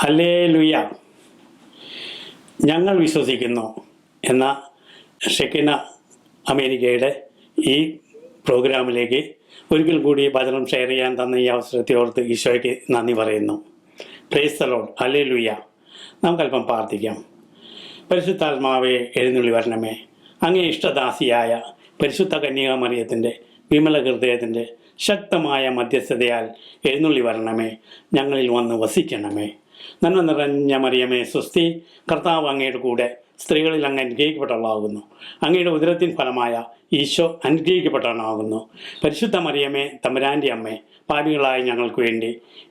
Hallelujah. ഞങ്ങൾ വിശ്വസിക്കുന്നു എന്ന ഷെക്കിന അമേരിക്കയുടെ ഈ പ്രോഗ്രാമിലേക്ക് ഒരിക്കൽ കൂടി വചനം ഷെയർ ചെയ്യാൻ തന്ന ഈ അവസരത്തെ ഓർത്ത് ഈശോയ്ക്ക് നന്ദി പറയുന്നു. Price the Lord. ഹല്ലേലൂയ. നമുക്കല്പം പ്രാർത്ഥിക്കാം. പരിശുദ്ധാത്മാവേ, എഴുന്നള്ളി വരണമേ. അങ്ങേ ഇഷ്ടദാസിയായ പരിശുദ്ധ കന്യകാമറിയത്തിൻ്റെ വിമല ഹൃദയത്തിൻ്റെ ശക്തമായ മധ്യസ്ഥതയാൽ എഴുന്നള്ളി വരണമേ. ഞങ്ങളിൽ വന്ന് വസിക്കണമേ. നന്മ നിറഞ്ഞ മറിയമേ, സ്വസ്തി. കർത്താവ് അങ്ങയുടെ കൂടെ സ്ത്രീകളിൽ അങ്ങ് അനുഗ്രഹിക്കപ്പെട്ടവളാകുന്നു. അങ്ങയുടെ ഉദരത്തിൻ ഫലമായ ഈശോ അനുഗ്രഹിക്കപ്പെട്ടവനാകുന്നു. പരിശുദ്ധ മറിയമേ, തമ്പുരാൻ്റെ അമ്മേ, പാപികളായ ഞങ്ങൾക്ക് വേണ്ടി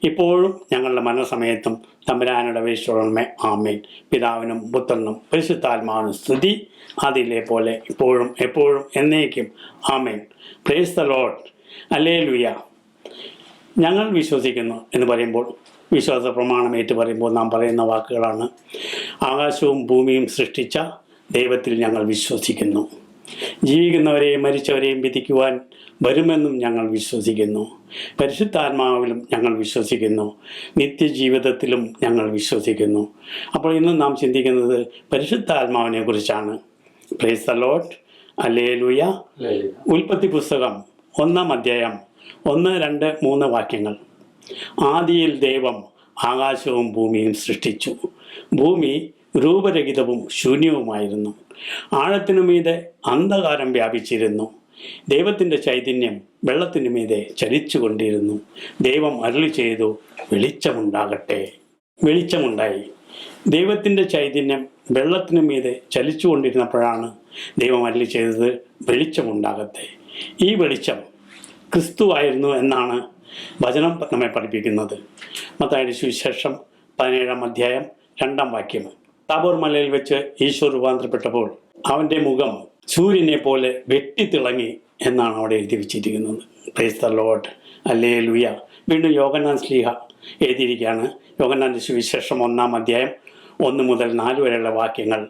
ഇപ്പോഴും ഞങ്ങളുടെ മരണസമയത്തും തമ്പുരാനോട് അപേക്ഷിച്ചോളണമേ. ആമേൻ. പിതാവിനും പുത്രനും പരിശുദ്ധാത്മാവിനും സ്തുതി, ആദിയിലെ പോലെ ഇപ്പോഴും എപ്പോഴും എന്നേക്കും. ആമേൻ. Praise the Lord. ഹല്ലേലൂയ. ഞങ്ങൾ വിശ്വസിക്കുന്നു എന്ന് പറയുമ്പോൾ, വിശ്വാസ പ്രമാണം ഏറ്റു പറയുമ്പോൾ നാം പറയുന്ന വാക്കുകളാണ്: ആകാശവും ഭൂമിയും സൃഷ്ടിച്ച ദൈവത്തിൽ ഞങ്ങൾ വിശ്വസിക്കുന്നു. ജീവിക്കുന്നവരെയും മരിച്ചവരെയും വിധിക്കുവാൻ വരുമെന്നും ഞങ്ങൾ വിശ്വസിക്കുന്നു. പരിശുദ്ധാത്മാവിലും ഞങ്ങൾ വിശ്വസിക്കുന്നു. നിത്യജീവിതത്തിലും ഞങ്ങൾ വിശ്വസിക്കുന്നു. അപ്പോൾ ഇന്ന് നാം ചിന്തിക്കുന്നത് പരിശുദ്ധാത്മാവിനെ കുറിച്ചാണ്. Price the Lord. ഹല്ലേലൂയ. ഉൽപ്പത്തി പുസ്തകം 1-ാം അധ്യായം 1, 2, 3 വാക്യങ്ങൾ. ആദിയിൽ ദൈവം ആകാശവും ഭൂമിയും സൃഷ്ടിച്ചു. ഭൂമി രൂപരഹിതവും ശൂന്യവുമായിരുന്നു. ആഴത്തിനു മീതെ അന്ധകാരം വ്യാപിച്ചിരുന്നു. ദൈവത്തിൻ്റെ ചൈതന്യം വെള്ളത്തിനു മീതെ ചലിച്ചുകൊണ്ടിരുന്നു. ദൈവം അരുളി ചെയ്തു, വെളിച്ചമുണ്ടാകട്ടെ. വെളിച്ചമുണ്ടായി. ദൈവത്തിൻ്റെ ചൈതന്യം വെള്ളത്തിനു മീതെ ചലിച്ചുകൊണ്ടിരുന്നപ്പോഴാണ് ദൈവം അരുളി ചെയ്തത്, വെളിച്ചമുണ്ടാകട്ടെ. ഈ വെളിച്ചം ക്രിസ്തുവായിരുന്നു എന്നാണ് വചനം നമ്മെ പഠിപ്പിക്കുന്നത്. മത്തായിയുടെ സുവിശേഷം 17-ാം അധ്യായം 2-ാം വാക്യം. താബോർ മലയിൽ വെച്ച് ഈശോ രൂപാന്തരപ്പെട്ടപ്പോൾ അവൻ്റെ മുഖം സൂര്യനെ പോലെ വെട്ടിത്തിളങ്ങി എന്നാണ് അവിടെ എഴുതി വെച്ചിരിക്കുന്നത്. Price the Lord. ഹല്ലേലൂയ. വീണ്ടും യോഹന്നാൻ ശ്ലീഹ എഴുതിയിരിക്കുകയാണ്. യോഹന്നാൻ്റെ സുവിശേഷം 1-ാം അധ്യായം 1 മുതൽ 4 വരെയുള്ള വാക്യങ്ങൾ.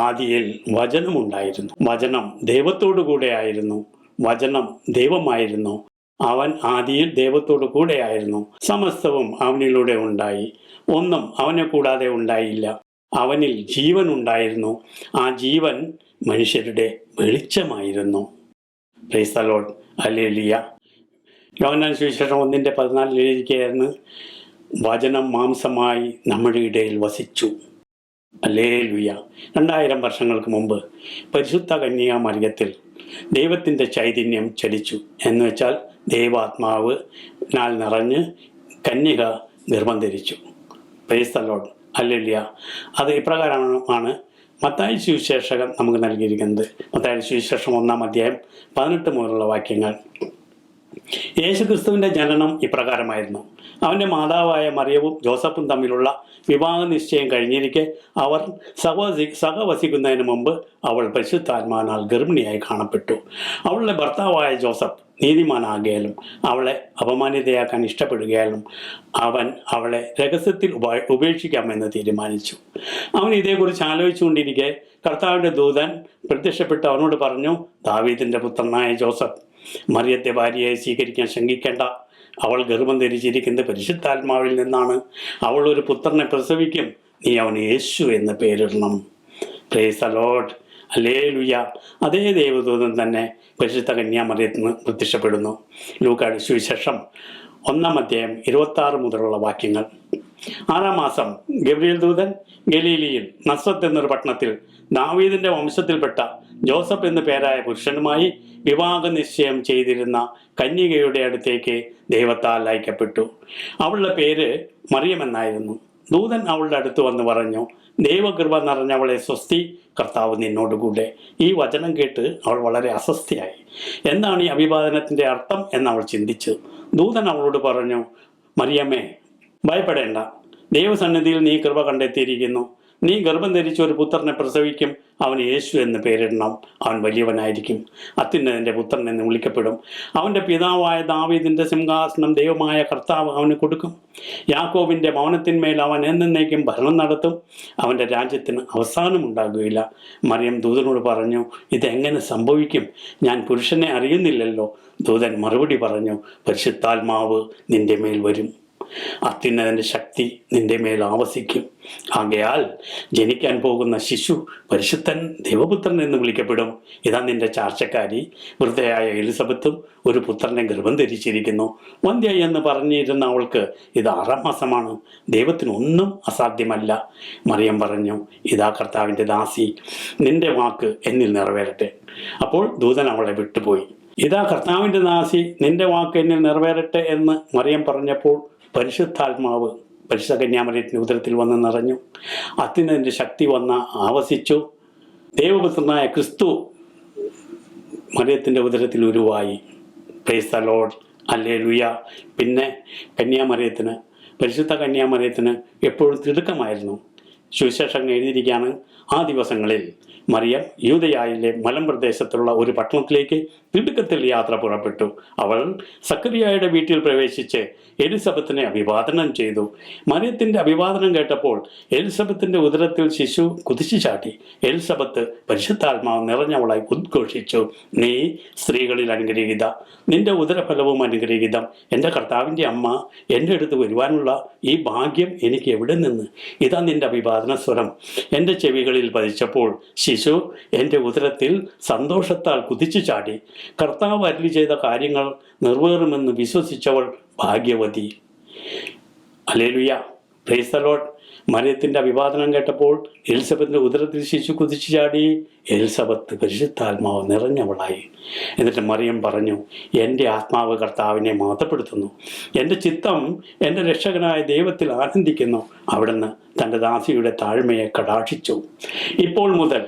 ആദിയിൽ വചനമുണ്ടായിരുന്നു. വചനം ദൈവത്തോടു കൂടെ ആയിരുന്നു. വചനം ദൈവമായിരുന്നു. അവൻ ആദിയിൽ ദൈവത്തോടു കൂടെയായിരുന്നു. സമസ്തവും അവനിലൂടെ ഉണ്ടായി. ഒന്നും അവനെ കൂടാതെ ഉണ്ടായില്ല. അവനിൽ ജീവൻ ഉണ്ടായിരുന്നു. ആ ജീവൻ മനുഷ്യരുടെ വെളിച്ചമായിരുന്നു. Praise the Lord. Hallelujah. Yohannan സുവിശേഷം 1:14 എഴുതിയിരിക്കുകയായിരുന്നു: വചനം മാംസമായി നമ്മുടെ ഇടയിൽ വസിച്ചു. ഹല്ലേലൂയ. 2000 വർഷങ്ങൾക്ക് മുമ്പ് പരിശുദ്ധ കന്യകാമറിയത്തിൽ ദൈവത്തിൻ്റെ ചൈതന്യം ചലിച്ചു. എന്ന് വെച്ചാൽ ദൈവാത്മാവ് നാൽ നിറഞ്ഞ് കന്യക ഗർഭം ധരിച്ചു. Price the Lord. ഹല്ലേലൂയ. അത് ഇപ്രകാരമാണ് മത്തായി സുവിശേഷകൻ നമുക്ക് നൽകിയിരിക്കുന്നത്. മത്തായി സുവിശേഷം 1-ാം അധ്യായം 18 മുതലുള്ള വാക്യങ്ങൾ. യേശുക്രിസ്തുവിൻ്റെ ജനനം ഇപ്രകാരമായിരുന്നു. അവൻ്റെ മാതാവായ മറിയവും ജോസഫും തമ്മിലുള്ള വിവാഹ നിശ്ചയം കഴിഞ്ഞിരിക്കെ അവർ സഹവസിക്കുന്നതിന് മുമ്പ് അവൾ പരിശുദ്ധാത്മാവിനാൽ ഗർഭിണിയായി കാണപ്പെട്ടു. അവളുടെ ഭർത്താവായ ജോസഫ് നീതിമാനാകിയാലും അവളെ അപമാനിതയാക്കാൻ ഇഷ്ടപ്പെടുകയാലും അവൻ അവളെ രഹസ്യത്തിൽ ഉപേക്ഷിക്കാമെന്ന് തീരുമാനിച്ചു. അവൻ ഇതേക്കുറിച്ച് ആലോചിച്ചുകൊണ്ടിരിക്കെ കർത്താവിൻ്റെ ദൂതൻ പ്രത്യക്ഷപ്പെട്ട് അവനോട് പറഞ്ഞു: ദാവീദിൻ്റെ പുത്രനായ ജോസഫ്, മറിയത്തെ ഭാര്യയായി സ്വീകരിക്കാൻ ശങ്കിക്കേണ്ട. അവൾ ഗർഭം ധരിച്ചിരിക്കുന്നത് പരിശുദ്ധാത്മാവിൽ നിന്നാണ്. അവൾ ഒരു പുത്രനെ പ്രസവിക്കും. നീ അവന് യേശു എന്ന് പേരിടണം. Praise the Lord. ഹല്ലേലൂയ. അതേ ദൈവദൂതൻ തന്നെ പരിശുദ്ധ കന്യാമറിയത്തിന് പ്രത്യക്ഷപ്പെടുന്നു. ലൂക്കായുടെ സുവിശേഷം 1-ാം അധ്യായം 26 മുതലുള്ള വാക്യങ്ങൾ. 6-ാം മാസം ഗബ്രിയേൽ ദൂതൻ ഗലീലിയിൽ നസ്രത്ത് എന്നൊരു പട്ടണത്തിൽ ദാവീദിൻ്റെ വംശത്തിൽപ്പെട്ട ജോസഫ് എന്നു പേരായ പുരുഷനുമായി വിവാഹ നിശ്ചയം ചെയ്തിരുന്ന കന്യകയുടെ അടുത്തേക്ക് ദൈവത്താൽ അയക്കപ്പെട്ടു. അവളുടെ പേര് മറിയം എന്നായിരുന്നു. ദൂതൻ അവളുടെ അടുത്ത് വന്ന് പറഞ്ഞു: ദൈവകൃപ നിറഞ്ഞവളെ സ്വസ്തി, കർത്താവ് നിന്നോടുകൂടെ. ഈ വചനം കേട്ട് അവൾ വളരെ അസ്വസ്ഥയായി. എന്താണ് ഈ അഭിവാദനത്തിൻ്റെ അർത്ഥം എന്ന് അവൾ ചിന്തിച്ചു. ദൂതൻ അവളോട് പറഞ്ഞു: മറിയമ്മേ, ഭയപ്പെടേണ്ട. ദൈവസന്നിധിയിൽ നീ കൃപ കണ്ടെത്തിയിരിക്കുന്നു. നീ ഗർഭം ധരിച്ച ഒരു പുത്രനെ പ്രസവിക്കും. അവന് യേശു എന്ന് പേരിടണം. അവൻ വലിയവനായിരിക്കും. അത്യുന്നതൻ്റെ പുത്രൻ എന്ന് വിളിക്കപ്പെടും. അവൻ്റെ പിതാവായ ദാവീദിൻ്റെ സിംഹാസനം ദൈവമായ കർത്താവ് അവന് കൊടുക്കും. യാക്കോബിൻ്റെ ഭവനത്തിന്മേൽ അവൻ എന്നേക്കും ഭരണം നടത്തും. അവൻ്റെ രാജ്യത്തിന് അവസാനമുണ്ടാകുകയില്ല. മറിയം ദൂതനോട് പറഞ്ഞു: ഇതെങ്ങനെ സംഭവിക്കും? ഞാൻ പുരുഷനെ അറിയുന്നില്ലല്ലോ. ദൂതൻ മറുപടി പറഞ്ഞു: പരിശുദ്ധാത്മാവ് നിന്റെ മേൽ വരും. അത്യുന്നതൻ്റെ ശക്തി നിന്റെ മേൽ ആവസിക്കും. ആകയാൽ ജനിക്കാൻ പോകുന്ന ശിശു പരിശുദ്ധൻ ദൈവപുത്രൻ എന്ന് വിളിക്കപ്പെടും. ഇതാ നിന്റെ ചാർച്ചക്കാരി വൃദ്ധയായ എലിസബത്തും ഒരു പുത്രനെ ഗർഭം ധരിച്ചിരിക്കുന്നു. വന്ധ്യ എന്ന് പറഞ്ഞിരുന്ന അവൾക്ക് ഇത് 6-ാം മാസമാണ്. ദൈവത്തിനൊന്നും അസാധ്യമല്ല. മറിയം പറഞ്ഞു, ഇതാ കർത്താവിൻ്റെ ദാസി, നിന്റെ വാക്ക് എന്നിൽ നിറവേറട്ടെ. അപ്പോൾ ദൂതൻ അവളെ വിട്ടുപോയി. ഇതാ കർത്താവിൻ്റെ ദാസി, നിന്റെ വാക്ക് എന്നിൽ നിറവേറട്ടെ എന്ന് മറിയം പറഞ്ഞപ്പോൾ പരിശുദ്ധാത്മാവ് പരിശുദ്ധ കന്യാമറിയത്തിൻ്റെ ഉദരത്തിൽ വന്ന് നിറഞ്ഞു. അത്യുന്നതൻ്റെ ശക്തി വന്ന് ആവസിച്ചു. ദൈവപുത്രനായ ക്രിസ്തു മറിയത്തിൻ്റെ ഉദരത്തിൽ ഉരുവായി. Praise the Lord, hallelujah. പിന്നെ പരിശുദ്ധ കന്യാമറിയത്തിന് എപ്പോഴും തിടുക്കമായിരുന്നു. സുവിശേഷം എഴുതിയിരിക്കുകയാണ്, ആ ദിവസങ്ങളിൽ മറിയം യൂദയായിലെ മലമ്പ്രദേശത്തുള്ള ഒരു പട്ടണത്തിലേക്ക് തിടുക്കത്തിൽ യാത്ര പുറപ്പെട്ടു. അവൾ സക്കറിയായുടെ വീട്ടിൽ പ്രവേശിച്ച് എലിസബത്തിനെ അഭിവാദനം ചെയ്തു. മറിയത്തിൻ്റെ അഭിവാദനം കേട്ടപ്പോൾ എലിസബത്തിൻ്റെ ഉദരത്തിൽ ശിശു കുതിച്ചു ചാട്ടി. എലിസബത്ത് പരിശുദ്ധാത്മാവ് നിറഞ്ഞവളായി ഉദ്ഘോഷിച്ചു, നീ സ്ത്രീകളിൽ അനുഗ്രഹീത, നിന്റെ ഉദരഫലവും അനുഗ്രഹീതം. എൻ്റെ കർത്താവിൻ്റെ അമ്മ എൻ്റെ അടുത്ത് വരുവാനുള്ള ഈ ഭാഗ്യം എനിക്ക് എവിടെ നിന്ന്? ഇതാ നിന്റെ അഭിവാദന സ്വരം എൻ്റെ ചെവികളിൽ പതിച്ചപ്പോൾ ശിശു എൻ്റെ ഉദരത്തിൽ സന്തോഷത്താൽ കുതിച്ചു ചാടി. കർത്താവ് അരുളി ചെയ്ത കാര്യങ്ങൾ നിറവേറുമെന്ന് വിശ്വസിച്ചവൾ ഭാഗ്യവതി. Hallelujah, price the Lord. മറിയത്തിൻ്റെ അഭിവാദനം കേട്ടപ്പോൾ എലിസബത്തിൻ്റെ ഉദരത്തിൽ ശിശു കുതിച്ചു ചാടി. എലിസബത്ത് പരിശുദ്ധാത്മാവ് നിറഞ്ഞവളായി. എന്നിട്ട് മറിയം പറഞ്ഞു, എൻ്റെ ആത്മാവ് കർത്താവിനെ മഹത്വപ്പെടുത്തുന്നു, എൻ്റെ ചിത്തം എൻ്റെ രക്ഷകനായ ദൈവത്തിൽ ആനന്ദിക്കുന്നു. അവിടുന്ന് തൻ്റെ ദാസിയുടെ താഴ്മയെ കടാക്ഷിച്ചു. ഇപ്പോൾ മുതൽ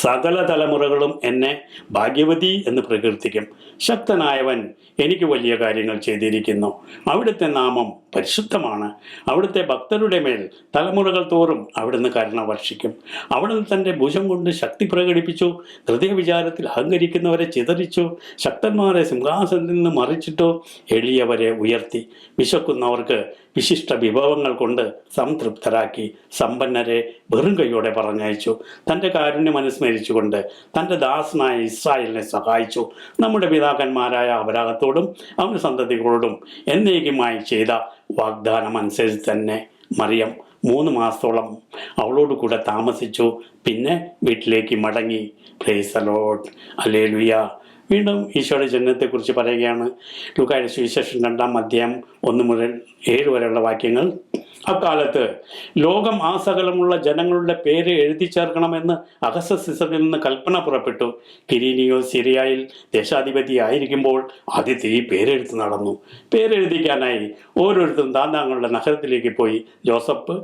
സകല തലമുറകളും എന്നെ ഭാഗ്യവതി എന്ന് പ്രകീർത്തിക്കും. ശക്തനായവൻ എനിക്ക് വലിയ കാര്യങ്ങൾ ചെയ്തിരിക്കുന്നു. അവിടുത്തെ നാമം പരിശുദ്ധമാണ്. അവിടുത്തെ ഭക്തരുടെ മേൽ തലമുറകൾ തോറും അവിടുന്ന് കരുണ വർഷിക്കും. അവിടുന്ന് തൻ്റെ ഭുജം കൊണ്ട് ശക്തി പ്രകടിപ്പിച്ചു. ഹൃദയവിചാരത്തിൽ അഹങ്കരിക്കുന്നവരെ ചിതറിച്ചു. ശക്തന്മാരെ സിംഹാസനത്തിൽ നിന്ന് മറിച്ചിട്ടു. എളിയവരെ ഉയർത്തി. വിശക്കുന്നവർക്ക് വിശിഷ്ട വിഭവങ്ങൾ കൊണ്ട് സംതൃപ്തരാക്കി. സമ്പന്നരെ വെറും കൈയോടെ പറഞ്ഞയച്ചു. തൻ്റെ കാരുണ്യം അനുസ്മരിച്ചുകൊണ്ട് തൻ്റെ ദാസനായ ഇസ്രായേലിനെ സഹായിച്ചു. നമ്മുടെ പിതാക്കന്മാരായ അബ്രാഹത്തോടും അവൻ്റെ സന്തതികളോടും എന്നേക്കുമായി ചെയ്ത വാഗ്ദാനം അനുസരിച്ച് തന്നെ മറിയം 3 മാസത്തോളം അവളോട് കൂടെ താമസിച്ചു. പിന്നെ വീട്ടിലേക്ക് മടങ്ങി. Price the Lord, hallelujah. വീണ്ടും ഈശോയുടെ ജനനത്തെക്കുറിച്ച് പറയുകയാണ്. ലൂക്കായുടെ സുവിശേഷം 2-ാം അധ്യായം 1 മുതൽ 7 വരെയുള്ള വാക്യങ്ങൾ. അക്കാലത്ത് ലോകം ആ സകലമുള്ള ജനങ്ങളുടെ പേര് എഴുതി ചേർക്കണമെന്ന് അഗസ്തസിസറിൽ നിന്ന് കൽപ്പന പുറപ്പെട്ടു. കിരീനിയോ സിറിയയിൽ ദേശാധിപതി ആയിരിക്കുമ്പോൾ ആദ്യത്തെ ഈ പേരെഴുത്ത് നടന്നു. പേരെഴുതിക്കാനായി ഓരോരുത്തരും താന്താങ്ങളുടെ നഗരത്തിലേക്ക് പോയി. ജോസഫ്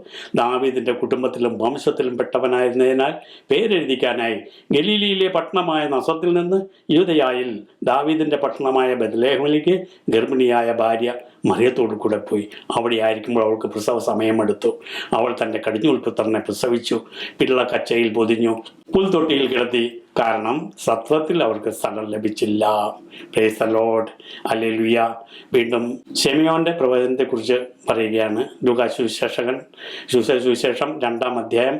ദാവീദിൻ്റെ കുടുംബത്തിലും വംശത്തിലും പെട്ടവനായിരുന്നതിനാൽ പേരെഴുതിക്കാനായി ഗലീലിയിലെ പട്ടണമായ നസറത്തിൽ നിന്ന് യൂദയായിൽ ദാവീദിൻ്റെ പട്ടണമായ ബെത്ലഹേമിലേക്ക് ഗർഭിണിയായ ഭാര്യ മറിയത്തോടു കൂടെ പോയി. അവിടെ ആയിരിക്കുമ്പോൾ അവൾക്ക് പ്രസവ സമയമെടുത്തു. അവൾ തൻ്റെ കടിഞ്ഞൂൽ പുത്രനെ പ്രസവിച്ചു. പിള്ള കച്ചയിൽ പൊതിഞ്ഞു, പുൽത്തൊട്ടിയിൽ കിടത്തി. കാരണം സത്രത്തിൽ അവർക്ക് സ്ഥലം ലഭിച്ചില്ല. Price the Lord, hallelujah. വീണ്ടും ശിമയോന്റെ പ്രവചനത്തെക്കുറിച്ച് പറയുകയാണ്. ലൂക്കാ സുവിശേഷം 2-ാം അധ്യായം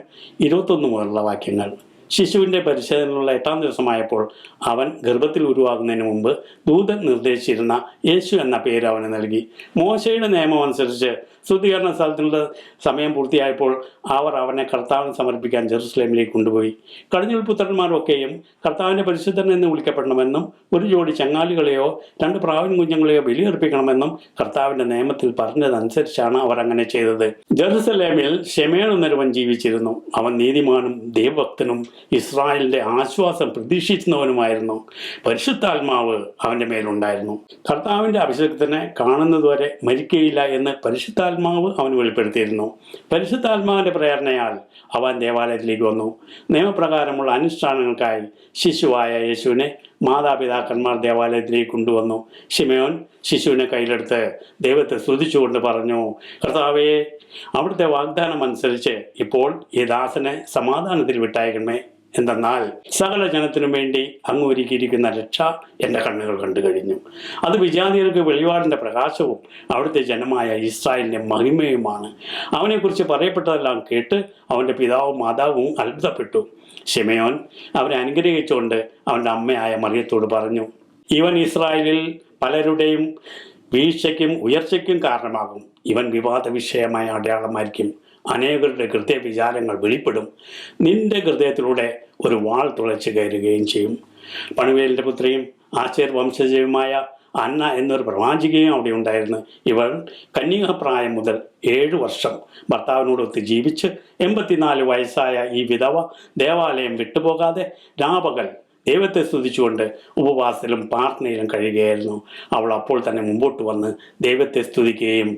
21 മുതലുള്ള വാക്യങ്ങൾ. ശിശുവിൻ്റെ പരിശോധനയുള്ള 8-ാം ദിവസമായപ്പോൾ അവൻ ഗർഭത്തിൽ ഉരുവാകുന്നതിന് മുമ്പ് ദൂതൻ നിർദ്ദേശിച്ചിരുന്ന യേശു എന്ന പേര് അവന് നൽകി. മോശയുടെ നിയമം അനുസരിച്ച് ശുദ്ധീകരണ സ്ഥലത്തിനുള്ള സമയം പൂർത്തിയായപ്പോൾ അവർ അവനെ കർത്താവിന് സമർപ്പിക്കാൻ ജെറുസലേമിലേക്ക് കൊണ്ടുപോയി. കടിഞ്ഞൂൽ പുത്രന്മാരൊക്കെയും കർത്താവിൻ്റെ പരിശുദ്ധൻ എന്ന് വിളിക്കപ്പെടണമെന്നും ഒരു ജോഡി ചങ്ങാലികളെയോ 2 പ്രാവിൻ കുഞ്ഞുങ്ങളെയോ ബലിയർപ്പിക്കണമെന്നും കർത്താവിൻ്റെ നിയമത്തിൽ പറഞ്ഞതനുസരിച്ചാണ് അവർ അങ്ങനെ ചെയ്തത്. ജെറുസലേമിൽ ശിമയോൻ എന്നൊരുവൻ ജീവിച്ചിരുന്നു. അവൻ നീതിമാനും ദൈവഭക്തനും ഇസ്രായേലിന്റെ ആശ്വാസം പ്രതീക്ഷിക്കുന്നവനുമായിരുന്നു. പരിശുദ്ധാത്മാവ് അവന്റെ മേലുണ്ടായിരുന്നു. കർത്താവിന്റെ അഭിഷേകത്തിനെ കാണുന്നതുവരെ മരിക്കുകയില്ല എന്ന് പരിശുദ്ധാത്മാവ് അവന് വെളിപ്പെടുത്തിയിരുന്നു. പരിശുദ്ധാത്മാവിന്റെ പ്രേരണയാൽ അവൻ ദേവാലയത്തിലേക്ക് വന്നു. നിയമപ്രകാരമുള്ള അനുഷ്ഠാനങ്ങൾക്കായി ശിശുവായ യേശുവിനെ മാതാപിതാക്കന്മാർ ദേവാലയത്തിലേക്ക് കൊണ്ടുവന്നു. ശിമയോൻ ശിശുവിനെ കയ്യിലെടുത്ത് ദൈവത്തെ സ്തുതിച്ചുകൊണ്ട് പറഞ്ഞു, കർത്താവേ, അവിടുത്തെ വാഗ്ദാനം അനുസരിച്ച് ഇപ്പോൾ ഈ ദാസനെ സമാധാനത്തിൽ വിട്ടയക്കണമേ. എന്തെന്നാൽ സകല ജനത്തിനും വേണ്ടി അങ്ങ് ഒരുക്കിയിരിക്കുന്ന രക്ഷ എൻ്റെ കണ്ണുകൾ കണ്ടു കഴിഞ്ഞു. അത് വിജാതിയർക്ക് വെളിപാടിൻ്റെ പ്രകാശവും അവിടുത്തെ ജനമായ ഇസ്രായേലിൻ്റെ മഹിമയുമാണ്. അവനെക്കുറിച്ച് പറയപ്പെട്ടതെല്ലാം കേട്ട് അവൻ്റെ പിതാവും മാതാവും അത്ഭുതപ്പെട്ടു. ശിമയോൻ അവനെ അനുഗ്രഹിച്ചുകൊണ്ട് അവൻ്റെ അമ്മയായ മറിയത്തോട് പറഞ്ഞു, ഇവൻ ഇസ്രായേലിൽ പലരുടെയും വീഴ്ചയ്ക്കും ഉയർച്ചയ്ക്കും കാരണമാകും. ഇവൻ വിവാദ വിഷയമായ അടയാളമായിരിക്കും. അനേകരുടെ ഹൃദയ വിചാരങ്ങൾ വെളിപ്പെടും. നിന്റെ ഹൃദയത്തിലൂടെ ഒരു വാൾ തുളച്ചു കയറുകയും ചെയ്യും. പണുവേലിൻ്റെ പുത്രിയും ആശേർ വംശജയുമായ അന്ന എന്നൊരു പ്രവാചികയും അവിടെ ഉണ്ടായിരുന്നു. ഇവൾ കന്യകാപ്രായം മുതൽ 7 വർഷം ഭർത്താവിനോടൊത്ത് ജീവിച്ച് 84 വയസ്സായ ഈ വിധവ ദേവാലയം വിട്ടുപോകാതെ രാപകൽ ദൈവത്തെ സ്തുതിച്ചുകൊണ്ട് ഉപവാസത്തിലും പ്രാർത്ഥനയിലും കഴിയുകയായിരുന്നു. അവൾ അപ്പോൾ തന്നെ മുമ്പോട്ട് വന്ന് ദൈവത്തെ സ്തുതിക്കുകയും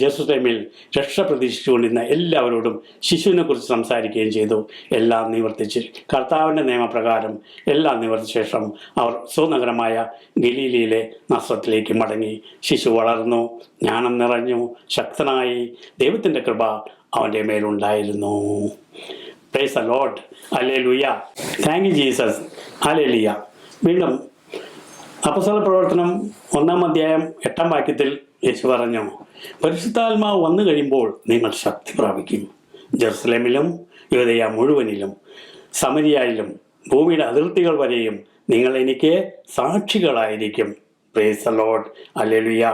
ജെറുസലേമിൽ രക്ഷ പ്രതീക്ഷിച്ചുകൊണ്ടിരുന്ന എല്ലാവരോടും ശിശുവിനെ കുറിച്ച് സംസാരിക്കുകയും ചെയ്തു. എല്ലാം നിവർത്തിച്ച് കർത്താവിൻ്റെ നിയമപ്രകാരം എല്ലാം നിവർത്തിച്ച ശേഷം അവർ സ്വനഗരമായ ഗലീലയിലെ നസ്രത്തിലേക്ക് മടങ്ങി. ശിശു വളർന്നു, ജ്ഞാനം നിറഞ്ഞു, ശക്തനായി. ദൈവത്തിൻ്റെ കൃപ അവൻ്റെ മേലുണ്ടായിരുന്നു. Praise the Lord. Hallelujah. Thank you Jesus. Hallelujah. വീണ്ടും അപ്പോസ്തല പ്രവർത്തനം 1-ാം അധ്യായം 8-ാം വാക്യത്തിൽ യേശു പറഞ്ഞു, പരിശുദ്ധാത്മാവ് വന്നു കഴിയുമ്പോൾ നിങ്ങൾ ശക്തി പ്രാപിക്കും. ജെറുസലേമിലും യൂദയ മുഴുവനിലും സമരിയയിലും ഭൂമിയുടെ അതിർത്തികൾ വരെയും നിങ്ങൾ എനിക്ക് സാക്ഷികളായിരിക്കും. Praise the Lord. ഹല്ലേലൂയ.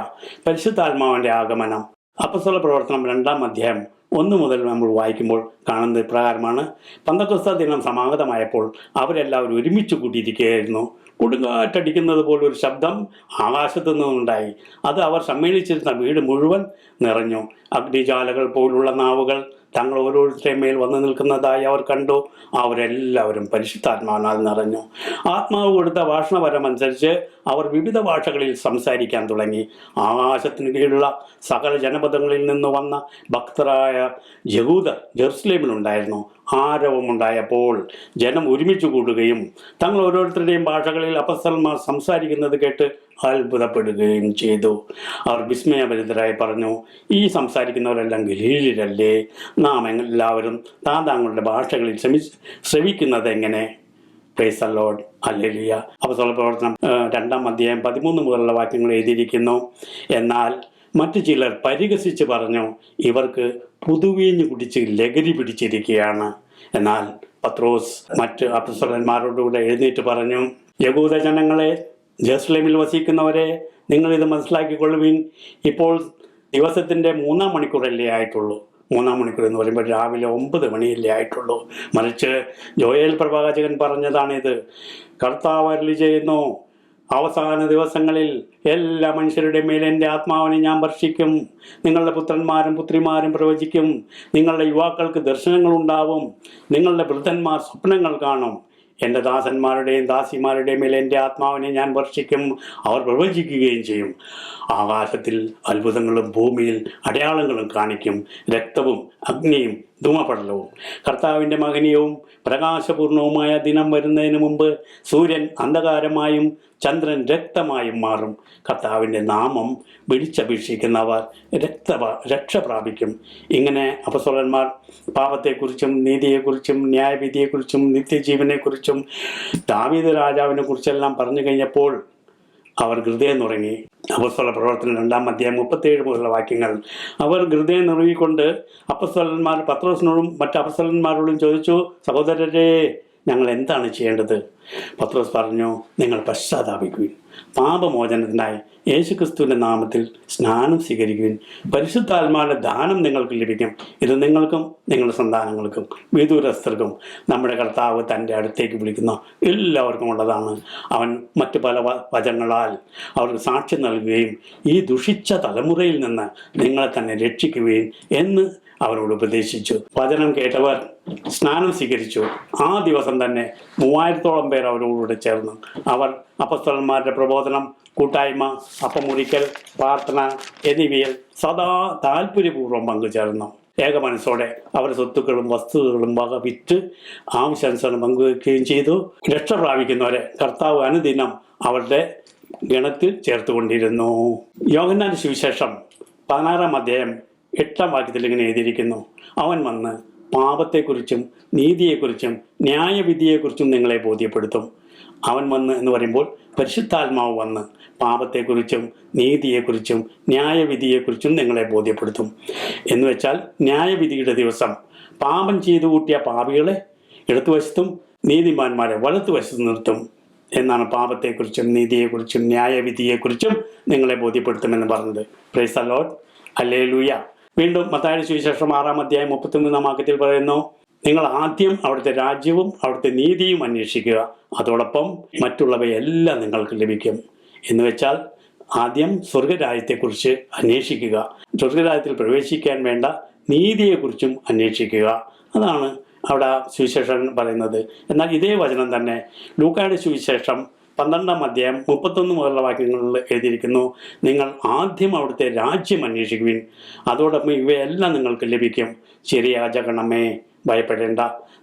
പരിശുദ്ധാത്മാവിൻ്റെ ആഗമനം അപ്പോസ്തല പ്രവർത്തനം 2-ാം അധ്യായം 1 മുതൽ നമ്മൾ വായിക്കുമ്പോൾ കാണുന്നത് ഇപ്രകാരമാണ്. പന്തക്കോസ്ത ദിനം സമാഗതമായപ്പോൾ അവരെല്ലാവരും ഒരുമിച്ച് കൂട്ടിയിരിക്കുകയായിരുന്നു. കൊടുങ്കാറ്റടിക്കുന്നത് പോലൊരു ശബ്ദം ആകാശത്തു നിന്നുണ്ടായി. അത് അവർ സമ്മേളിച്ചിരുന്ന വീട് മുഴുവൻ നിറഞ്ഞു. അഗ്നിജാലകൾ പോലുള്ള നാവുകൾ തങ്ങൾ ഓരോരുത്തരുടെ മേൽ വന്നു നിൽക്കുന്നതായി അവർ കണ്ടു. അവരെല്ലാവരും പരിശുദ്ധാത്മാവിനാൽ നിറഞ്ഞു. ആത്മാവ് കൊടുത്ത ഭാഷണപരം അനുസരിച്ച് അവർ വിവിധ ഭാഷകളിൽ സംസാരിക്കാൻ തുടങ്ങി. ആകാശത്തിന് കീഴിലുള്ള സകല ജനപദങ്ങളിൽ നിന്ന് വന്ന ഭക്തരായ യഹൂദർ ജെറുസലേമിലുണ്ടായിരുന്നു. ആരവമുണ്ടായപ്പോൾ ജനം ഒരുമിച്ച് കൂടുകയും തങ്ങൾ ഓരോരുത്തരുടെയും ഭാഷകളിൽ അപ്പോസ്തലന്മാർ സംസാരിക്കുന്നത് കേട്ട് അത്ഭുതപ്പെടുകയും ചെയ്തു. അവർ വിസ്മയഭരിതരായി പറഞ്ഞു, ഈ സംസാരിക്കുന്നവരെല്ലാം ഗലീലരല്ലേ? നാം എല്ലാവരും താങ്കളുടെ ഭാഷകളിൽ ശ്രവിക്കുന്നത് എങ്ങനെ? Price the Lord. ഹല്ലേലൂയ. അപ്പോസ്തല പ്രവർത്തനം 2-ാം അധ്യായം 13 മുതലുള്ള വാക്യങ്ങൾ എഴുതിയിരിക്കുന്നു. എന്നാൽ മറ്റു ചിലർ പരിഹസിച്ച് പറഞ്ഞു, ഇവർക്ക് പുതുവീഞ്ഞ് കുടിച്ച് ലഹരി പിടിച്ചിരിക്കുകയാണ്. എന്നാൽ പത്രോസ് മറ്റ് അപ്പോസ്തലന്മാരോടുകൂടെ എഴുന്നേറ്റ് പറഞ്ഞു, യഹൂദ ജനങ്ങളെ, ജെറുസലേമിൽ വസിക്കുന്നവരെ, നിങ്ങളിത് മനസ്സിലാക്കിക്കൊള്ളുവിൻ. ഇപ്പോൾ ദിവസത്തിൻ്റെ 3-ാം മണിക്കൂറല്ലേ ആയിട്ടുള്ളൂ. 3-ാം മണിക്കൂർ എന്ന് പറയുമ്പോൾ രാവിലെ 9 മണിയല്ലേ ആയിട്ടുള്ളൂ. മറിച്ച് യോയേൽ പ്രവാചകൻ പറഞ്ഞതാണിത്. കർത്താവ് അരുളി ചെയ്യുന്നു, അവസാന ദിവസങ്ങളിൽ എല്ലാ മനുഷ്യരുടെ മേൽ എൻ്റെ ആത്മാവിനെ ഞാൻ വർഷിക്കും. നിങ്ങളുടെ പുത്രന്മാരും പുത്രിമാരും പ്രവചിക്കും. നിങ്ങളുടെ യുവാക്കൾക്ക് ദർശനങ്ങളുണ്ടാവും. നിങ്ങളുടെ വൃദ്ധന്മാർ സ്വപ്നങ്ങൾ കാണും. എൻ്റെ ദാസന്മാരുടെയും ദാസിമാരുടെയും മേൽ എൻ്റെ ആത്മാവിനെ ഞാൻ വർഷിക്കും. അവർ പ്രവചിക്കുകയും ചെയ്യും. ആകാശത്തിൽ അത്ഭുതങ്ങളും ഭൂമിയിൽ അടയാളങ്ങളും കാണിക്കും. രക്തവും അഗ്നിയും ധൂമപടലവും. കർത്താവിൻ്റെ മഹനീയവും പ്രകാശപൂർണവുമായ ദിനം വരുന്നതിന് മുമ്പ് സൂര്യൻ അന്ധകാരമായും ചന്ദ്രൻ രക്തമായും മാറും. കർത്താവിൻ്റെ നാമം വിളിച്ചപേക്ഷിക്കുന്നവർ രക്ഷ പ്രാപിക്കും. ഇങ്ങനെ അപ്പോസ്തലന്മാർ പാപത്തെക്കുറിച്ചും നീതിയെക്കുറിച്ചും ന്യായവിധിയെക്കുറിച്ചും നിത്യജീവനെക്കുറിച്ചും ദാവീദ് രാജാവിനെ കുറിച്ചെല്ലാം പറഞ്ഞു കഴിഞ്ഞപ്പോൾ അവർ ഹൃദയം നുറങ്ങി. അപ്പോസ്തല പ്രവർത്തനം 2-ാം അധ്യായം 37 മുതലുള്ള വാക്യങ്ങൾ. അവർ ഹൃദയം നുറുകിക്കൊണ്ട് അപ്പോസ്തലന്മാർ പത്രോസിനോടും മറ്റ് അപ്പോസ്തലന്മാരോടും ചോദിച്ചു, സഹോദരരെ, ഞങ്ങൾ എന്താണ് ചെയ്യേണ്ടത്? പത്രോസ് പറഞ്ഞു, നിങ്ങൾ പശ്ചാത്താപിക്കുവിൻ, പാപമോചനത്തിനായി യേശുക്രിസ്തുവിൻ്റെ നാമത്തിൽ സ്നാനം സ്വീകരിക്കുവിൻ, പരിശുദ്ധാത്മാവിൻ്റെ ദാനം നിങ്ങൾക്ക് ലഭിക്കും. ഇത് നിങ്ങൾക്കും നിങ്ങളുടെ സന്താനങ്ങൾക്കും വിദൂരസ്ഥർക്കും നമ്മുടെ കർത്താവ് തൻ്റെ അടുത്തേക്ക് വിളിക്കുന്ന എല്ലാവർക്കും ഉള്ളതാണ്. അവൻ മറ്റു പല വചനങ്ങളാൽ അവർക്ക് സാക്ഷ്യം നൽകുകയും ഈ ദുഷിച്ച തലമുറയിൽ നിന്ന് നിങ്ങളെ തന്നെ രക്ഷിക്കുകയും എന്ന് അവരോട് ഉപദേശിച്ചു. വചനം കേട്ടവർ സ്നാനം സ്വീകരിച്ചു. ആ ദിവസം തന്നെ 3000-ഓളം പേർ അവരോടുകൂടെ ചേർന്നു. അവർ അപ്പോസ്തലന്മാരുടെ പ്രബോധനം, കൂട്ടായ്മ, അപ്പമുറിക്കൽ, പ്രാർത്ഥന എന്നിവയിൽ സദാ താല്പര്യപൂർവ്വം പങ്കുചേർന്നു. ഏക മനസ്സോടെ അവരുടെ സ്വത്തുക്കളും വസ്തുക്കളും വക വിറ്റ് ആവശ്യാനുസരണം പങ്കുവയ്ക്കുകയും ചെയ്തു. രക്ഷ പ്രാപിക്കുന്നവരെ കർത്താവ് അനുദിനം അവരുടെ ഗണത്തിൽ ചേർത്തുകൊണ്ടിരുന്നു. യോഹന്നാന്റെ സുവിശേഷം 16-ാം അധ്യായം 8-ാം വാക്യത്തിൽ ഇങ്ങനെ എഴുതിയിരിക്കുന്നു, അവൻ വന്ന് പാപത്തെക്കുറിച്ചും നീതിയെക്കുറിച്ചും ന്യായവിധിയെക്കുറിച്ചും നിങ്ങളെ ബോധ്യപ്പെടുത്തും. അവൻ വന്ന് എന്ന് പറയുമ്പോൾ പരിശുദ്ധാത്മാവ് വന്ന് പാപത്തെക്കുറിച്ചും നീതിയെക്കുറിച്ചും ന്യായവിധിയെക്കുറിച്ചും നിങ്ങളെ ബോധ്യപ്പെടുത്തും. എന്ന് വെച്ചാൽ ന്യായവിധിയുടെ ദിവസം പാപം ചെയ്തു കൂട്ടിയ പാപികളെ ഇടത്തുവശത്തും നീതിമാന്മാരെ വലത്തുവശത്ത് നിർത്തും എന്നാണ് പാപത്തെക്കുറിച്ചും നീതിയെക്കുറിച്ചും ന്യായവിധിയെക്കുറിച്ചും നിങ്ങളെ ബോധ്യപ്പെടുത്തുമെന്ന് പറഞ്ഞത്. Price the Lord. ഹല്ലേലൂയ. വീണ്ടും മത്തായിയുടെ സുവിശേഷം 6-ാം അധ്യായം 33-ാം വാക്യത്തിൽ പറയുന്നു, നിങ്ങൾ ആദ്യം അവിടുത്തെ രാജ്യവും അവിടുത്തെ നീതിയും അന്വേഷിക്കുക, അതോടൊപ്പം മറ്റുള്ളവയെല്ലാം നിങ്ങൾക്ക് ലഭിക്കും. എന്ന് വെച്ചാൽ ആദ്യം സ്വർഗരാജ്യത്തെക്കുറിച്ച് അന്വേഷിക്കുക, സ്വർഗരാജ്യത്തിൽ പ്രവേശിക്കാൻ വേണ്ട നീതിയെക്കുറിച്ചും അന്വേഷിക്കുക. അതാണ് അവിടെ സുവിശേഷൻ പറയുന്നത്. എന്നാൽ ഇതേ വചനം തന്നെ ലൂക്കായുടെ സുവിശേഷം 12-ാം അധ്യായം 31 മുതലുള്ള വാക്യങ്ങളിൽ എഴുതിയിരിക്കുന്നു, നിങ്ങൾ ആദ്യം അവിടുത്തെ രാജ്യം അന്വേഷിക്കുവിൻ, അതോടൊപ്പം ഇവയെല്ലാം നിങ്ങൾക്ക് ലഭിക്കും. ശരിയാചകണമേ, ഭയപ്പെടേണ്ട,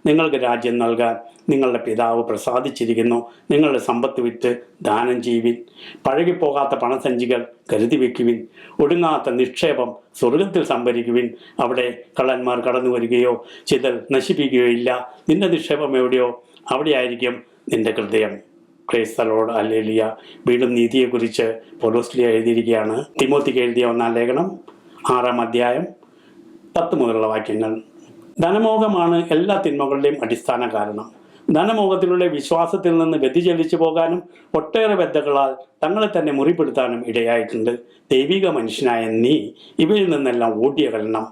നിങ്ങൾക്ക് രാജ്യം നൽകാൻ നിങ്ങളുടെ പിതാവ് പ്രസാദിച്ചിരിക്കുന്നു. നിങ്ങളുടെ സമ്പത്ത് വിറ്റ് ദാനം ചെയ്യുവിൻ. പഴകിപ്പോകാത്ത പണസഞ്ചികൾ കരുതി വയ്ക്കുവിൻ. ഒടുങ്ങാത്ത നിക്ഷേപം സ്വർഗത്തിൽ സംഭരിക്കുവിൻ. അവിടെ കള്ളന്മാർ കടന്നു വരികയോ ചിതൽ നശിപ്പിക്കുകയോ ഇല്ല. നിന്റെ നിക്ഷേപം എവിടെയോ അവിടെയായിരിക്കും നിന്റെ ഹൃദയം. Price the Lord. ഹല്ലേലൂയ. വീണ്ടും നീതിയെക്കുറിച്ച് പൗലോസ് എഴുതിയിരിക്കുകയാണ്. തിമോത്തിക്ക് എഴുതിയ 1-ാം ലേഖനം 6-ാം അധ്യായം 10 മുതലുള്ള വാക്യങ്ങൾ. ധനമോഹമാണ് എല്ലാ തിന്മകളുടെയും അടിസ്ഥാന കാരണം. ധനമോഹത്തിലൂടെ വിശ്വാസത്തിൽ നിന്ന് വ്യതിചലിച്ചു പോകാനും ഒട്ടേറെ ബദ്ധകളാൽ തങ്ങളെ തന്നെ മുറിപ്പെടുത്താനും ഇടയായിട്ടുണ്ട്. ദൈവിക മനുഷ്യനായ നീ ഇവയിൽ നിന്നെല്ലാം ഓടിയകലണം.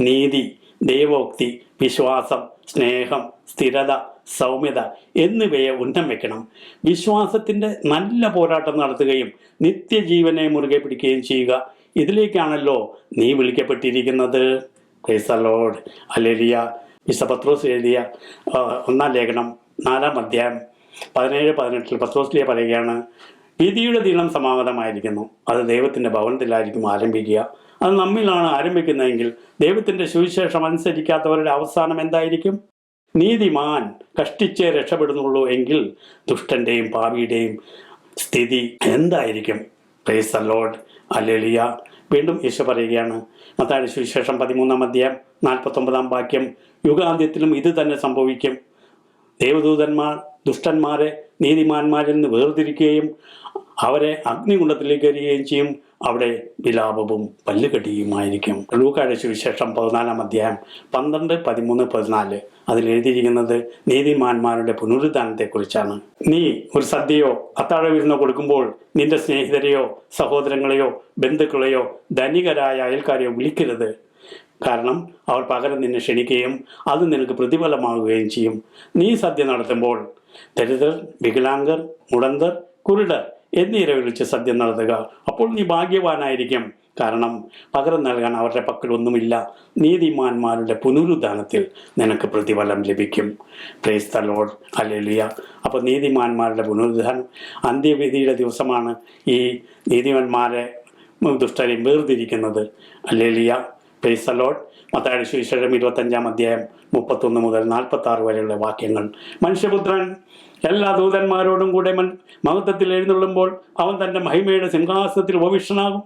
നീതി, ദൈവോക്തി, വിശ്വാസം, സ്നേഹം, സ്ഥിരത, സൗമ്യത എന്നിവയെ ഉന്നം വയ്ക്കണം. വിശ്വാസത്തിൻ്റെ നല്ല പോരാട്ടം നടത്തുകയും നിത്യജീവനെ മുറുകെ പിടിക്കുകയും ചെയ്യുക. ഇതിലേക്കാണല്ലോ നീ വിളിക്കപ്പെട്ടിരിക്കുന്നത്. Praise the Lord. ഹല്ലേലൂയ. വിശുദ്ധ പത്രോസ് എഴുതിയ 1-ാം ലേഖനം 4-ാം അധ്യായം 17-18 പത്രോസ് പറയുകയാണ്, വിധിയുടെ ദിനം സമാഗതമായിരിക്കുന്നു. അത് ദൈവത്തിൻ്റെ ഭവനത്തിലായിരിക്കും ആരംഭിക്കുക. അത് നമ്മിലാണ് ആരംഭിക്കുന്നതെങ്കിൽ ദൈവത്തിൻ്റെ സുവിശേഷം അനുസരിക്കാത്തവരുടെ അവസാനം എന്തായിരിക്കും? നീതിമാൻ കഷ്ടിച്ചേ രക്ഷപ്പെടുന്നുള്ളൂ എങ്കിൽ ദുഷ്ടൻ്റെയും പാപിയുടെയും സ്ഥിതി എന്തായിരിക്കും? Price the Lord. ഹല്ലേലൂയ. വീണ്ടും യേശു പറയുകയാണ്, മത്തായിയുടെ സുവിശേഷം 13-ാം അധ്യായം 49-ാം വാക്യം, യുഗാന്ത്യത്തിലും ഇത് തന്നെ സംഭവിക്കും. ദേവദൂതന്മാർ ദുഷ്ടന്മാരെ നീതിമാന്മാരിൽ നിന്ന് വേർതിരിക്കുകയും അവരെ അഗ്നികുണ്ഡത്തിലേക്ക് എറിയുകയും ചെയ്യും. അവിടെ വിലാപവും പല്ലുകടിയുമായിരിക്കും. ലൂക്കായുടെ സുവിശേഷം 14-ാം അധ്യായം 12, 13, 14 അതിൽ എഴുതിയിരിക്കുന്നത് നീതിമാന്മാരുടെ പുനരുദ്ധാനത്തെക്കുറിച്ചാണ്. നീ ഒരു സദ്യയോ അത്താഴ വിരുന്നോ കൊടുക്കുമ്പോൾ നിന്റെ സ്നേഹിതരെയോ സഹോദരങ്ങളെയോ ബന്ധുക്കളെയോ ധനികരായ അയൽക്കാരെയോ വിളിക്കരുത്. കാരണം അവർ പകരം നിന്നെ ക്ഷണിക്കുകയും അത് നിനക്ക് പ്രതിഫലമാകുകയും ചെയ്യും. നീ സദ്യ നടത്തുമ്പോൾ ദരിദ്രർ, വികലാംഗർ, മുടന്തർ, കുരുടർ എന്നിവരെ വിളിച്ച് സദ്യ നടത്തുക. അപ്പോൾ നീ ഭാഗ്യവാനായിരിക്കും, കാരണം പകരം നൽകാൻ അവരുടെ പക്കലൊന്നുമില്ല. നീതിമാന്മാരുടെ പുനരുദ്ധാനത്തിൽ നിനക്ക് പ്രതിഫലം ലഭിക്കും. Price the Lord. ഹല്ലേലൂയ. അപ്പോൾ നീതിമാന്മാരുടെ പുനരുദ്ധാനം അന്ത്യവിധിയുടെ ദിവസമാണ് ഈ നീതിമാന്മാരെ ദുഷ്ടരെയും വേർതിരിക്കുന്നത്. ഹല്ലേലൂയ. Price the Lord. മത്തായിയുടെ സുവിശേഷം 25-ാം അധ്യായം 31 മുതൽ 46 വരെയുള്ള വാക്യങ്ങൾ. മനുഷ്യപുത്രൻ എല്ലാ ദൂതന്മാരോടും കൂടെ മഹത്വത്തിൽ എഴുന്നള്ളുമ്പോൾ അവൻ തൻ്റെ മഹിമയുടെ സിംഹാസനത്തിൽ ഉപവിഷ്ടനാകും.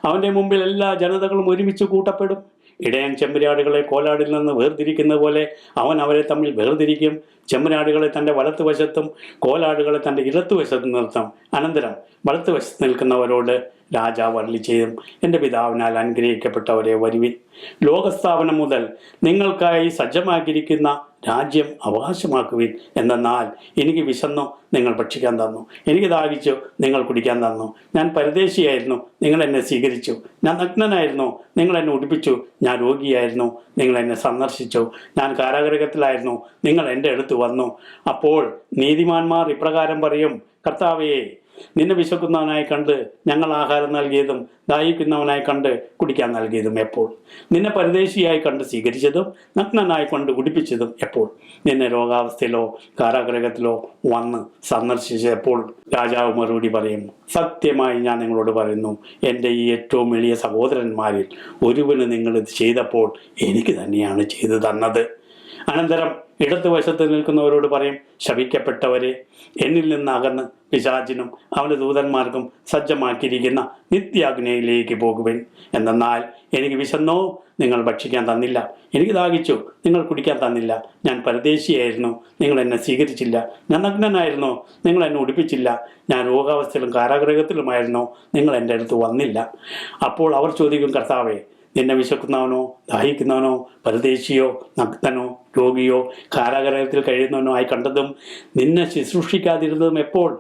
അവൻ്റെ മുമ്പിൽ എല്ലാ ജനതകളും ഒരുമിച്ച് കൂട്ടപ്പെടും. ഇടയൻ ചെമ്മരിയാടുകളെ കോലാടിൽ നിന്ന് വേർതിരിക്കുന്ന പോലെ അവൻ അവരെ തമ്മിൽ വേർതിരിക്കും. ചെമ്മരിയാടുകളെ തൻ്റെ വലത്തുവശത്തും കോലാടുകളെ തൻ്റെ ഇടത്തുവശത്തും നിർത്തും. അനന്തരം വലത്തുവശത്ത് നിൽക്കുന്നവരോട് രാജാവ് അരുളി ചെയ്യും, എൻ്റെ പിതാവിനാൽ അനുഗ്രഹിക്കപ്പെട്ടവരെ വരുവിൻ. ലോകസ്ഥാപനം മുതൽ നിങ്ങൾക്കായി സജ്ജമാക്കിയിരിക്കുന്ന രാജ്യം അവകാശമാക്കുവിൻ. എന്തെന്നാൽ എനിക്ക് വിശന്നു, നിങ്ങൾ ഭക്ഷിക്കാൻ തന്നു. എനിക്ക് ദാഹിച്ചു, നിങ്ങൾ കുടിക്കാൻ തന്നു. ഞാൻ പരദേശിയായിരുന്നു, നിങ്ങൾ എന്നെ സ്വീകരിച്ചു. ഞാൻ നഗ്നനായിരുന്നു, നിങ്ങൾ എന്നെ ഉടുപ്പിച്ചു. ഞാൻ രോഗിയായിരുന്നു, നിങ്ങൾ എന്നെ സന്ദർശിച്ചു. ഞാൻ കാരാഗൃഹത്തിലായിരുന്നു, നിങ്ങൾ എൻ്റെ അടുത്ത് വന്നു. അപ്പോൾ നീതിമാന്മാർ ഇപ്രകാരം പറയും, കർത്താവേ, നിന്നെ വിശക്കുന്നവനായി കണ്ട് ഞങ്ങൾ ആഹാരം നൽകിയതും ദാഹിക്കുന്നവനായി കണ്ട് കുടിക്കാൻ നൽകിയതും എപ്പോൾ? നിന്നെ പരദേശിയായി കണ്ട് സ്വീകരിച്ചതും നഗ്നനായി കൊണ്ട് ഉടുപ്പിച്ചതും എപ്പോൾ? നിന്നെ രോഗാവസ്ഥയിലോ കാരാഗൃഹത്തിലോ വന്ന് സന്ദർശിച്ചപ്പോൾ? രാജാവ് മറുപടി പറയും, സത്യമായി ഞാൻ നിങ്ങളോട് പറയുന്നു, എൻ്റെ ഈ ഏറ്റവും എളിയ സഹോദരന്മാരിൽ ഒരുവന് നിങ്ങളിത് ചെയ്തപ്പോൾ എനിക്ക് തന്നെയാണ് ചെയ്തു തന്നത്. അനന്തരം ഇടതുവശത്ത് നിൽക്കുന്നവരോട് പറയും, ശപിക്കപ്പെട്ടവരെ, എന്നിൽ നിന്ന് അകന്ന് പിശാചിനും അവൻ്റെ ദൂതന്മാർക്കും സജ്ജമാക്കിയിരിക്കുന്ന നിത്യാഗ്നിയിലേക്ക് പോകുവിൻ. എന്തെന്നാൽ എനിക്ക് വിശന്നോ, നിങ്ങൾ ഭക്ഷിക്കാൻ തന്നില്ല. എനിക്ക് ദാഹിച്ചു, നിങ്ങൾ കുടിക്കാൻ തന്നില്ല. ഞാൻ പരദേശിയായിരുന്നു, നിങ്ങൾ എന്നെ സ്വീകരിച്ചില്ല. ഞാൻ നഗ്നനായിരുന്നു, നിങ്ങൾ എന്നെ ഉടുപ്പിച്ചില്ല. ഞാൻ രോഗാവസ്ഥയിലും കാരാഗൃഹത്തിലുമായിരുന്നു, നിങ്ങൾ എൻ്റെ അടുത്ത് വന്നില്ല. അപ്പോൾ അവർ ചോദിക്കും, കർത്താവേ, നിന്നെ വിശക്കുന്നവനോ ദാഹിക്കുന്നവനോ പരദേശിയോ നഗ്നനോ രോഗിയോ കാരാഗൃഹത്തിൽ കഴിയുന്നവനോ ആയി കണ്ടതും നിന്നെ ശുശ്രൂഷിക്കാതിരുന്നതും എപ്പോൾ?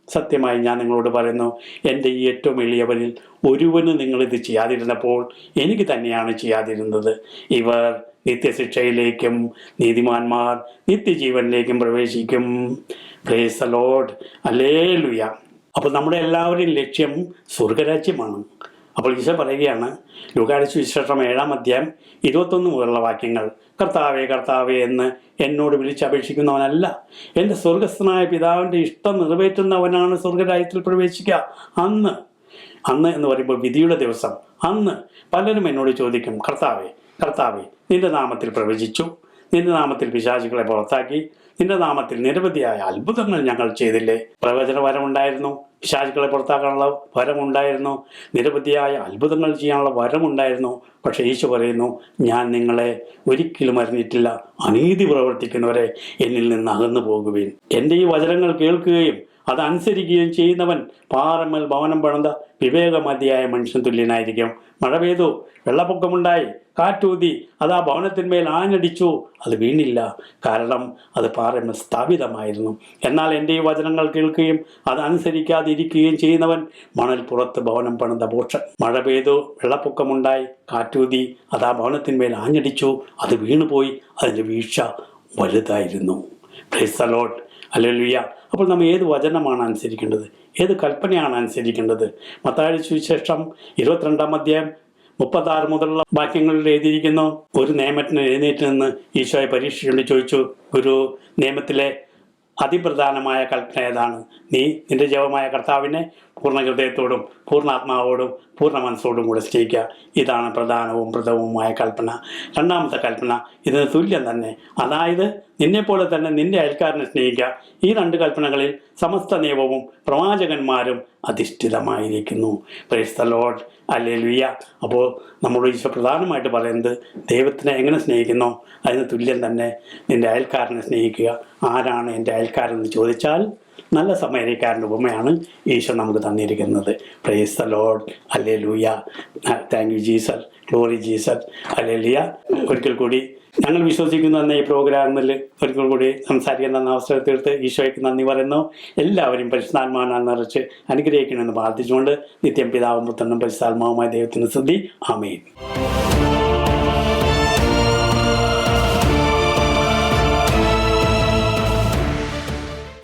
സത്യമായി ഞാൻ നിങ്ങളോട് പറയുന്നു, എൻ്റെ ഈ ഏറ്റവും എളിയവരിൽ ഒരുവന് നിങ്ങളിത് ചെയ്യാതിരുന്നപ്പോൾ എനിക്ക് തന്നെയാണ് ചെയ്യാതിരുന്നത്. ഇവർ നിത്യശിക്ഷയിലേക്കും നീതിമാന്മാർ നിത്യജീവനിലേക്കും പ്രവേശിക്കും. Price the Lord. ഹല്ലേലൂയ. അപ്പോൾ നമ്മുടെ എല്ലാവരുടെയും ലക്ഷ്യം സ്വർഗരാജ്യമാണ്. അപ്പോൾ ഈശോ പറയുകയാണ്, ലൂക്കായുടെ സുവിശേഷം 7-ാം അധ്യായം 21 മുതലുള്ള വാക്യങ്ങൾ, കർത്താവേ കർത്താവേ എന്ന് എന്നോട് വിളിച്ചപേക്ഷിക്കുന്നവനല്ല, എൻ്റെ സ്വർഗസ്ഥനായ പിതാവിൻ്റെ ഇഷ്ടം നിറവേറ്റുന്നവനാണ് സ്വർഗരാജ്യത്തിൽ പ്രവേശിക്കുക. അന്ന് എന്ന് പറയുമ്പോൾ വിധിയുടെ ദിവസം, അന്ന് പലരും എന്നോട് ചോദിക്കും, കർത്താവേ കർത്താവേ, നിന്റെ നാമത്തിൽ പ്രവചിച്ചു, നിന്റെ നാമത്തിൽ പിശാചുക്കളെ പുറത്താക്കി, നിന്റെ നാമത്തിൽ നിരവധിയായ അത്ഭുതങ്ങൾ ഞങ്ങൾ ചെയ്തില്ലേ? പ്രവചന വരമുണ്ടായിരുന്നു, പിശാചുക്കളെ പുറത്താക്കാനുള്ള വരമുണ്ടായിരുന്നു, നിരവധിയായ അത്ഭുതങ്ങൾ ചെയ്യാനുള്ള വരമുണ്ടായിരുന്നു. പക്ഷേ ഈശോ പറയുന്നു, ഞാൻ നിങ്ങളെ ഒരിക്കലും അറിഞ്ഞിട്ടില്ല, അനീതി പ്രവർത്തിക്കുന്നവരെ എന്നിൽ നിന്ന് അകന്നു പോകുവിൻ. എൻ്റെ ഈ വചനങ്ങൾ കേൾക്കുകയും അതനുസരിക്കുകയും ചെയ്യുന്നവൻ പാറമേൽ ഭവനം പണിത വിവേകമതിയായ മനുഷ്യൻ തുല്യനായിരിക്കും. മഴ പെയ്തു, വെള്ളപ്പൊക്കമുണ്ടായി, കാറ്റൂതി, അത് ആ ഭവനത്തിന്മേൽ ആഞ്ഞടിച്ചു, അത് വീണില്ല, കാരണം അത് പാറമേൽ സ്ഥാപിതമായിരുന്നു. എന്നാൽ എൻ്റെ ഈ വചനങ്ങൾ കേൾക്കുകയും അതനുസരിക്കാതിരിക്കുകയും ചെയ്യുന്നവൻ മണൽ പുറത്ത് ഭവനം പണിത ഭോഷൻ. മഴ പെയ്തു, വെള്ളപ്പൊക്കമുണ്ടായി, കാറ്റൂതി, അത് ആ ഭവനത്തിന്മേൽ ആഞ്ഞടിച്ചു, അത് വീണുപോയി, അതിൻ്റെ വീഴ്ച വലുതായിരുന്നു. Price the Lord. ഹല്ലേലൂയ. അപ്പോൾ നമ്മൾ ഏത് വചനമാണ് അനുസരിക്കേണ്ടത്? ഏത് കൽപ്പനയാണ് അനുസരിക്കേണ്ടത്? മത്തായിയുടെ സുവിശേഷം 22-ാം അധ്യായം 36 മുതലുള്ള വാക്യങ്ങളിൽ എഴുതിയിരിക്കുന്നു, ഒരു നിയമത്തിന് എഴുന്നേറ്റ് നിന്ന് ഈശോയെ പരീക്ഷിച്ചുകൊണ്ട് ചോദിച്ചു, ഒരു നിയമത്തിലെ അതിപ്രധാനമായ കൽപ്പന ഏതാണ്? നീ നിന്റെ ജപമായ കർത്താവിനെ പൂർണ്ണ ഹൃദയത്തോടും പൂർണ്ണാത്മാവോടും പൂർണ്ണ മനസ്സോടും കൂടെ സ്നേഹിക്കുക. ഇതാണ് പ്രധാനവും പ്രഥമവുമായ കൽപ്പന. രണ്ടാമത്തെ കൽപ്പന ഇതിന് തുല്യം തന്നെ, അതായത് നിന്നെപ്പോലെ തന്നെ നിന്റെ അയൽക്കാരനെ സ്നേഹിക്കുക. ഈ 2 കൽപ്പനകളിൽ സമസ്ത നിയമവും പ്രവാചകന്മാരും അധിഷ്ഠിതമായിരിക്കുന്നു. Praise the Lord. ഹല്ലേലൂയ. അപ്പോൾ നമ്മുടെ ഈശോ പ്രധാനമായിട്ട് പറയുന്നത്, ദൈവത്തിനെ എങ്ങനെ സ്നേഹിക്കുന്നോ അതിന് തുല്യം തന്നെ നിന്റെ അയൽക്കാരനെ സ്നേഹിക്കുക. ആരാണ് എൻ്റെ അയൽക്കാരൻ എന്ന് ചോദിച്ചാൽ നല്ല സമയക്കാരൻ്റെ ഉപമയാണ് ഈശോ നമുക്ക് തന്നിരിക്കുന്നത്. Price the Lord. Hallelujah. Thank you Jesus. Glory Jesus. Hallelujah. ഒരിക്കൽ കൂടി ഞങ്ങൾ വിശ്വസിക്കുന്നു എന്ന ഈ പ്രോഗ്രാമിൽ ഒരിക്കൽ കൂടി സംസാരിക്കാൻ തന്ന അവസരത്തിലെടുത്ത് ഈശോയ്ക്ക് നന്ദി പറയുന്നു. എല്ലാവരും പരിശുദ്ധാത്മാവിനാൽ നിറച്ച് അനുഗ്രഹിക്കണമെന്ന് പ്രാർത്ഥിച്ചുകൊണ്ട് നിത്യം പിതാവും പുത്രനും പരിശുദ്ധാത്മാവുമായ ദൈവത്തിന് സ്തുതി. ആമേൻ.